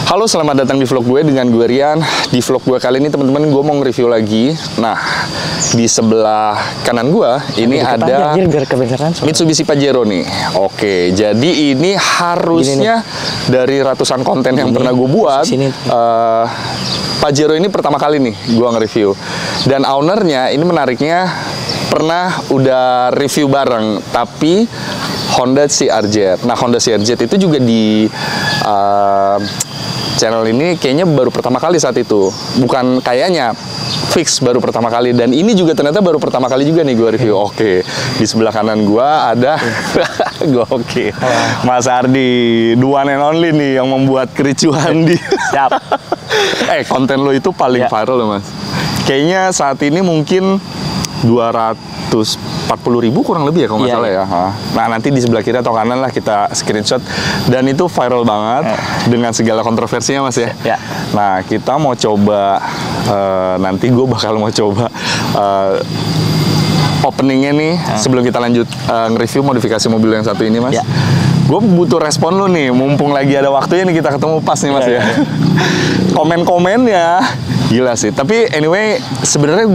Halo, selamat datang di vlog gue dengan gue Rian. Di vlog gue kali ini teman-teman gue mau nge-review lagi. Nah, di sebelah kanan gue ini ada Mitsubishi Pajero nih. Oke, jadi ini harusnya dari ratusan konten yang pernah gue buat, Pajero ini pertama kali nih gue nge-review. Dan ownernya ini menariknya pernah udah review bareng, tapi Honda CR-Z. Nah, Honda CR-Z itu juga di channel ini kayaknya baru pertama kali saat itu. Bukan kayaknya, fix baru pertama kali. Dan ini juga ternyata baru pertama kali juga nih gue review. Oke, di sebelah kanan gue ada Oke, Mas Ardi, the one and only nih yang membuat kericuhan di Siap. Konten lo itu paling viral loh, Mas. Kayaknya saat ini mungkin 240.000 kurang lebih ya kalau nggak salah ya. Nah, nanti di sebelah kiri atau kanan lah kita screenshot. Dan itu viral banget dengan segala kontroversinya, Mas ya. Nah, kita mau coba nanti gue bakal mau coba openingnya nih sebelum kita lanjut nge-review modifikasi mobil yang satu ini, Mas. Gue butuh respon lu nih, mumpung lagi ada waktunya nih kita ketemu pas nih, Mas ya. Komen-komennya gila sih. Tapi anyway, sebenarnya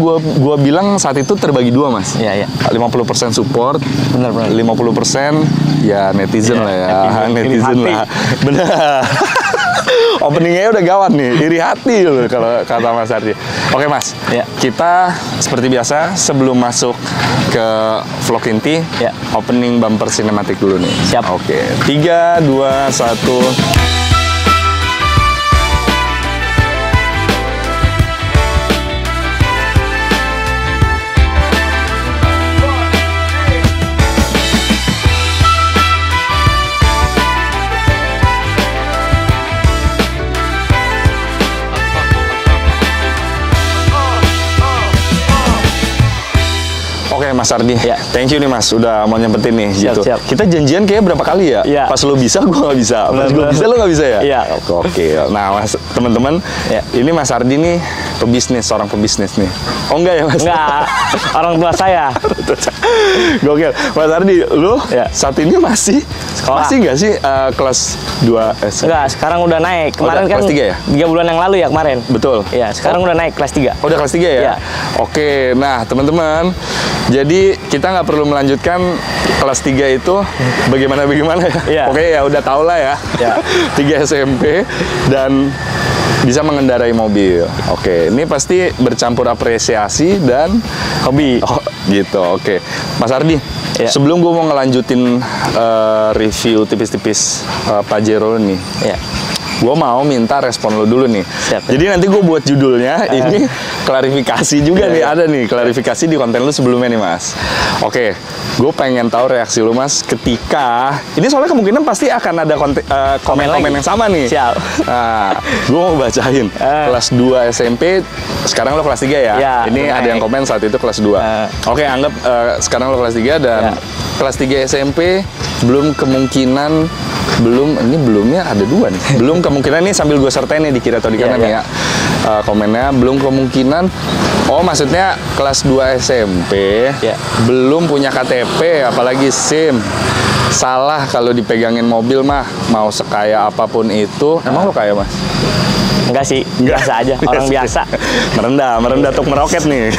gua bilang saat itu terbagi dua, Mas. 50% support, bener. 50% ya netizen lah ya, netizen lah. Bener. Openingnya udah gawat nih, iri hati loh kalau kata Mas Ardi. Oke, Mas, kita seperti biasa sebelum masuk ke vlog inti, opening bumper sinematik dulu nih. Siap. Oke, 3, 2, 1. Oke, Mas Ardi, thank you nih Mas, udah mau nyempetin nih gitu. Kita janjian kayaknya berapa kali ya? Pas lo bisa, gue nggak bisa. Pas gue bisa, lo nggak bisa ya? Oke. Nah, Mas, teman-teman, ini Mas Ardi nih pebisnis, seorang pebisnis nih. Oh enggak ya, Mas? Enggak, orang tua saya. Gokil. Mas Ardi, lu saat ini masih nggak sih kelas 2 S? Enggak, sekarang udah naik. Kemarin kan kelas 3 ya? 3 bulan yang lalu ya kemarin. Betul. Iya, sekarang udah naik kelas 3. Oh, udah kelas 3 ya? Oke, nah teman-teman, jadi kita nggak perlu melanjutkan kelas 3 itu bagaimana ya. Oke, ya udah tau lah ya. 3 SMP dan bisa mengendarai mobil. Oke, ini pasti bercampur apresiasi dan hobi. Oh, gitu. Oke, Mas Ardi, sebelum gue mau ngelanjutin review tipis-tipis Pajero nih, gue mau minta respon lo dulu nih. Jadi nanti gue buat judulnya ini klarifikasi juga nih, ada nih klarifikasi di konten lu sebelumnya nih, Mas. Oke, gue pengen tahu reaksi lu, Mas, ketika ini soalnya kemungkinan pasti akan ada komen-komen yang sama nih. Nah, gue mau bacain. Kelas 2 SMP, sekarang lo kelas 3 ya? Ini ada yang komen saat itu kelas 2. Oke, anggap sekarang lo kelas 3 dan kelas 3 SMP belumnya ada 2 nih. Belum kemungkinan nih, sambil gue sertain nih di kiri atau di kanan ya. Komennya belum kemungkinan. Oh, maksudnya kelas 2 SMP belum punya KTP apalagi SIM. Salah kalau dipegangin mobil mah, mau sekaya apapun itu. Emang lo kaya, Mas? Enggak sih, biasa aja, orang biasa. Merendah untuk meroket nih.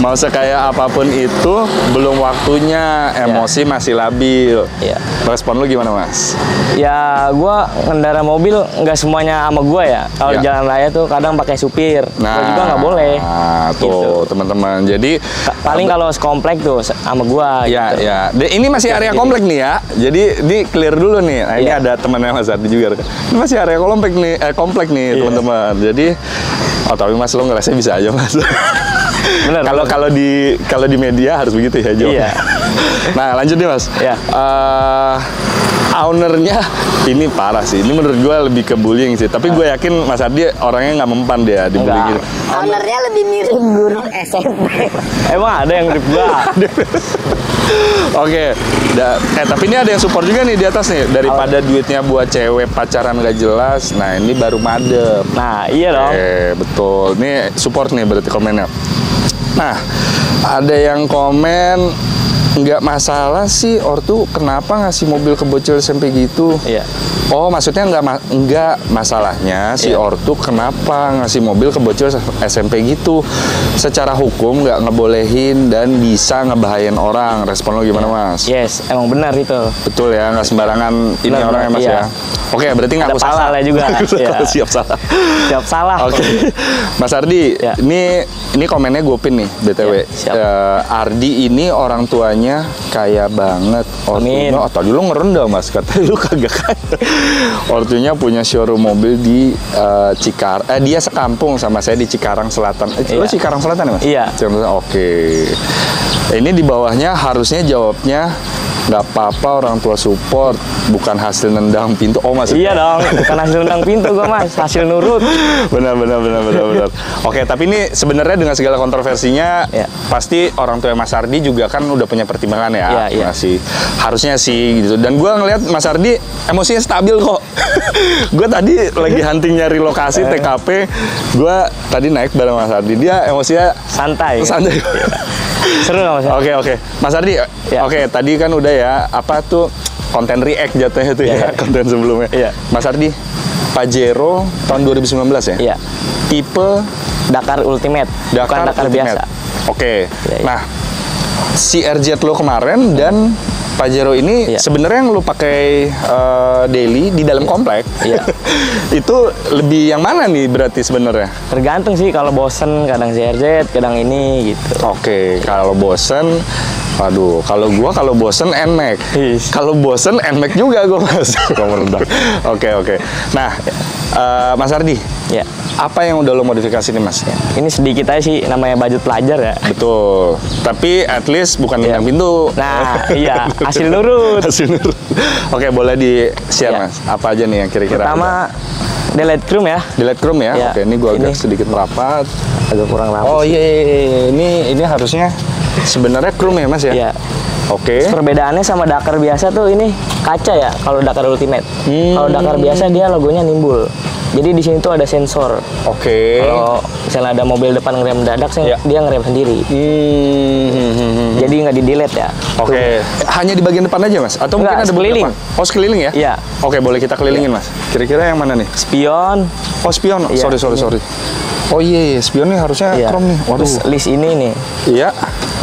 Mau sekaya apapun itu, belum waktunya, emosi masih labil. Respon lu gimana, Mas? Ya, gua ngendara mobil nggak semuanya sama gua ya. Kalau jalan raya tuh kadang pakai supir, gua juga nggak boleh. Nah, tuh teman-teman. Jadi paling kalau sekomplek tuh sama gua. Ini masih area komplek nih ya. Jadi ini clear dulu nih. Nah, ini ada temannya Mas Ardi juga. Ini masih area komplek nih, teman-teman. Jadi, tapi Mas, lo ngerasa bisa aja, Mas. Kalau di media harus begitu ya jawabnya. Nah, lanjut nih, Mas. Ownernya ini parah sih. Ini menurut gue lebih ke bullying sih. Tapi gue yakin Mas Ardi orangnya nggak mempan dia di bullying gitu. Ownernya lebih mirip guru SMP. Emang ada yang mirip gua? Oke, tapi ini ada yang support juga nih di atas nih. Daripada duitnya buat cewek pacaran gak jelas, nah ini baru madep. Nah, iya dong. Betul. Ini support nih berarti komennya. Nah, ada yang komen nggak masalah sih ortu kenapa ngasih mobil ke bocil SMP gitu. Iya. Oh, maksudnya nggak masalahnya si ortu kenapa ngasih mobil ke bocil SMP gitu. Secara hukum nggak ngebolehin dan bisa ngebahayain orang. Respon lo gimana, Mas? Yes, emang benar itu. Betul ya, nggak sembarangan ini Benar, orang ya, Mas iya. ya. Oke, berarti ngaku salah. Pasalnya juga. Iya. Siap salah. Siap salah. Oke, Mas Ardi, Ya. ini komennya gue pin nih, BTW. Ya, siap. Ardi ini orang tuanya kaya banget. Amin. Ortunya, tadi lu ngerendah, Mas, katanya lu kagak kaya. Ortunya punya showroom mobil di dia sekampung sama saya di Cikarang Selatan. Lu Iya. Cikarang Selatan ya, Mas? Iya. Oke. Ini di bawahnya harusnya jawabnya nggak apa-apa orang tua support, bukan hasil nendang pintu. Oh, maksudnya? Iya dong, bukan hasil nendang pintu gue, Mas, hasil nurut. benar. Oke, tapi ini sebenarnya dengan segala kontroversinya, Ya. pasti orang tua Mas Ardi juga kan udah punya pertimbangan ya, Iya. masih harusnya sih gitu. Dan gue ngelihat Mas Ardi emosinya stabil kok. Gue tadi lagi hunting nyari lokasi TKP, gue tadi naik bareng Mas Ardi, dia emosinya Santai. santai. Seru nggak, Mas? Oke. Mas Ardi, Ya. oke, tadi kan udah ya, apa tuh konten react jatuhnya tuh ya, konten sebelumnya. Iya. Mas Ardi, Pajero tahun 2019 ya? Iya. Tipe Dakar Ultimate, bukan Dakar Ultimate. biasa. Oke. Iya. Nah, si RZ lo kemarin dan Pajero ini Iya. sebenarnya yang lo pakai daily di dalam komplek. Iya. Itu lebih yang mana nih berarti sebenarnya? Tergantung sih, kalau bosen kadang CRZ, kadang ini gitu. Oke, kalau bosen, waduh, kalau bosen NMAX. Is. Kalau bosen NMAX juga gue, Mas. Oke. Nah, Mas Ardi, Ya. apa yang udah lo modifikasi nih, Mas? Ini sedikit aja sih, namanya budget pelajar ya. Betul. Tapi at least bukan Iya. tentang pintu. Nah, iya, hasil nurut. Hasil nurut. Oke, boleh di-share, Iya. Mas. Apa aja nih yang kira-kira? Pertama, delete chrome ya. Delete Chrome ya. Iya. Oke, ini gua agak Ini. sedikit merapat. Agak kurang rapi. Oh iya. Ini harusnya sebenarnya Chrome ya, Mas ya? Iya. Oke. Perbedaannya sama Dakar biasa tuh ini kaca ya, kalau Dakar Ultimate. Kalau Dakar biasa dia logonya nimbul. Jadi di sini tuh ada sensor. Oke. Kalau misalnya ada mobil depan ngerem mendadak, Iya. dia ngerem sendiri. Jadi nggak di delete ya. Oke. Hanya di bagian depan aja, Mas? Atau mungkin Enggak, ada sekeliling. beberapa? Oh, sekeliling ya? Iya. Oke, boleh kita kelilingin, Mas. Kira-kira yang mana nih? Spion. Oh, spion. Iya, Sorry. Oh iya, spion nih harusnya Iya. Chrome nih. Waduh. Terus list ini nih, Iya.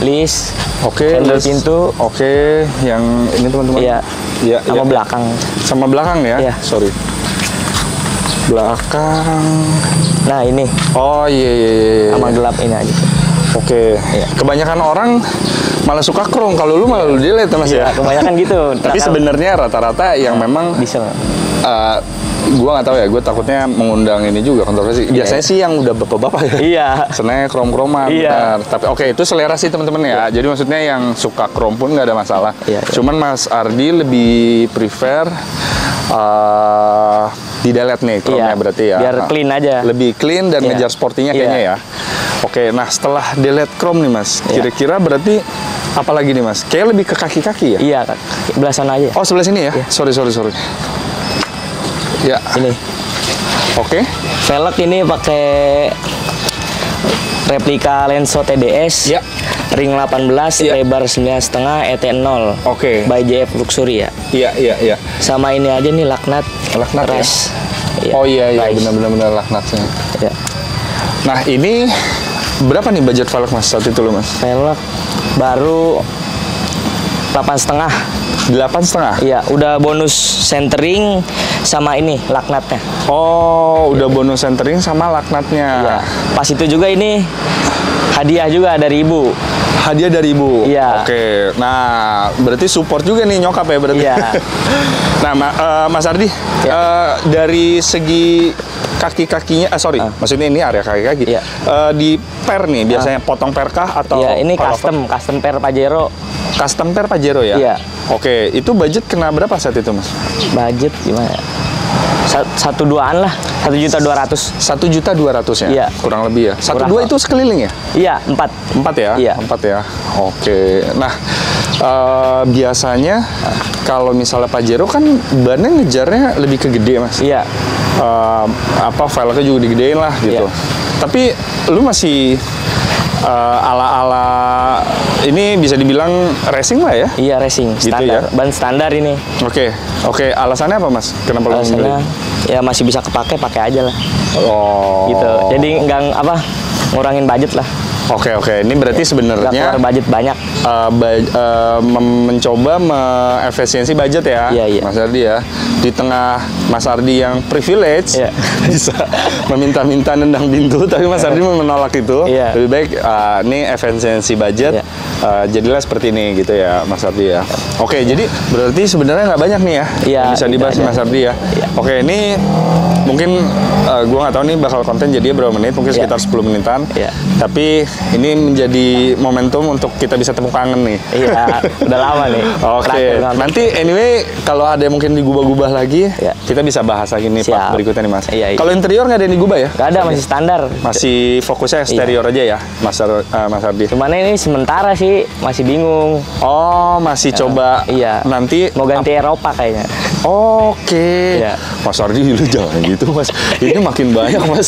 list. Oke. Handle list. pintu. Oke, yang ini teman-teman. Iya. Iya. Sama iya. belakang. Sama belakang ya? Iya. Sorry. Belakang. Nah ini Oh iya. sama gelap ini aja. Oke. Iya. Kebanyakan orang malah suka Chrome. Kalau lu malah lu delete, Mas ya. Kebanyakan gitu. Tapi Dakar sebenarnya rata-rata yang memang diesel. gua nggak tahu ya. Gue takutnya mengundang ini juga kontroversi. Biasanya sih yang udah bapak-bapak ya. Iya. Senangnya Chrome-Chromean, Iya. benar. Tapi oke, itu selera sih teman-teman ya. Jadi maksudnya yang suka Chrome pun nggak ada masalah. Iya. Cuman Mas Ardi lebih prefer di delete nih Chrome-nya Iya. berarti ya. Biar clean aja. Lebih clean dan Iya. ngejar sportinya Iya. kayaknya ya. Oke, nah setelah delete Chrome nih Mas, Iya. kira-kira berarti apa lagi nih Mas? Kayak lebih ke kaki-kaki ya? Iya, Kak. Belah sana aja. Oh, sebelah sini ya? Iya. Sorry. Ya, Ini oke. velg ini pakai replika Lenso TDS. Ya. Ring 18, Iya. lebar 9,5, ET0. Oke. By JF Luxury ya. Iya. Sama ini aja nih laknat. Laknat ya? Res. Oh iya, Rise. benar laknatnya. Ya. Nah, ini berapa nih budget velg Mas saat itu lo Mas? Velg baru 8,5. 8,5? Iya, udah bonus centering sama ini laknatnya. Oh, udah bonus centering sama laknatnya. Iya. Pas itu juga ini hadiah juga dari ibu. Hadiah dari ibu? Iya. Oke, nah berarti support juga nih nyokap ya berarti? Iya. Nah, Mas Ardi, dari segi kaki-kakinya, maksudnya ini area kaki-kaki. Iya. Di per nih, biasanya potong per kah atau? Iya, ini kalau custom per Pajero. Custom per Pajero ya? Iya. Oke, itu budget kena berapa saat itu Mas? Budget gimana ya? 1,2-an lah, 1.200.000. 1.200.000 ya? Iya. Kurang lebih ya? 1,2 Kurang. itu sekeliling ya? Iya, 4. 4 ya? Iya. 4 ya? Oke. Nah, biasanya kalau misalnya Pajero kan bannya ngejarnya lebih ke gede Mas? Iya. Velgnya juga digedein lah gitu. Iya. Tapi lu masih ala-ala ini bisa dibilang racing lah ya? Iya, racing standar, ya? ban standar ini. Oke. Alasannya apa Mas? Kenapa lo Alasannya ya masih bisa pakai aja lah. Oh. Gitu. Jadi nggak ngurangin budget lah. Oke. Ini berarti sebenarnya keluar budget banyak. Mencoba efisiensi budget ya, Mas Ardi ya. Di tengah Mas Ardi yang privilege, bisa meminta-minta nendang pintu, tapi Mas Ardi menolak itu. Lebih baik ini efisiensi budget. Jadilah seperti ini gitu ya, Mas Ardi ya. Oke, jadi berarti sebenarnya nggak banyak nih ya yang bisa dibahas Mas Ardi ya. Oke, ini mungkin gue nggak tahu nih bakal konten jadinya berapa menit, mungkin sekitar 10 menitan. Tapi ini menjadi momentum untuk kita bisa tepuk tangan nih. Iya, udah lama nih. Oke, nanti anyway kalau ada yang mungkin digubah-gubah lagi, kita bisa bahas lagi nih part berikutnya nih Mas. Kalau interior nggak ada yang digubah ya? Nggak ada, masih standar. Masih fokusnya eksterior aja ya, Mas Ardi. Cuman ini sementara sih masih bingung. Oh, masih coba. Nanti mau ganti Eropa kayaknya. Oke. Mas Ardi lu jangan gitu Mas. Ini makin banyak Mas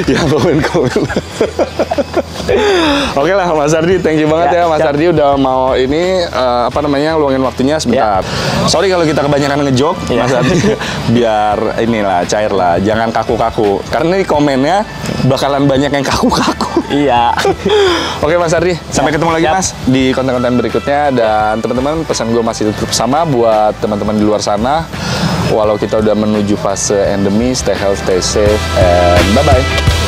yang komen-komen. Oke lah Mas Ardi, thank you banget ya Mas Ardi udah mau ini luangin waktunya sebentar. Sorry kalau kita kebanyakan ngejok Mas Ardi, biar inilah cair lah, jangan kaku-kaku. Karena ini komennya bakalan banyak yang kaku-kaku. Iya. Oke Mas Ardi, sampai ketemu lagi Mas di konten-konten berikutnya. Dan teman-teman, pesan gue masih tetap sama buat teman-teman di luar sana. Walau kita udah menuju fase endemi, stay healthy, stay safe, and bye-bye.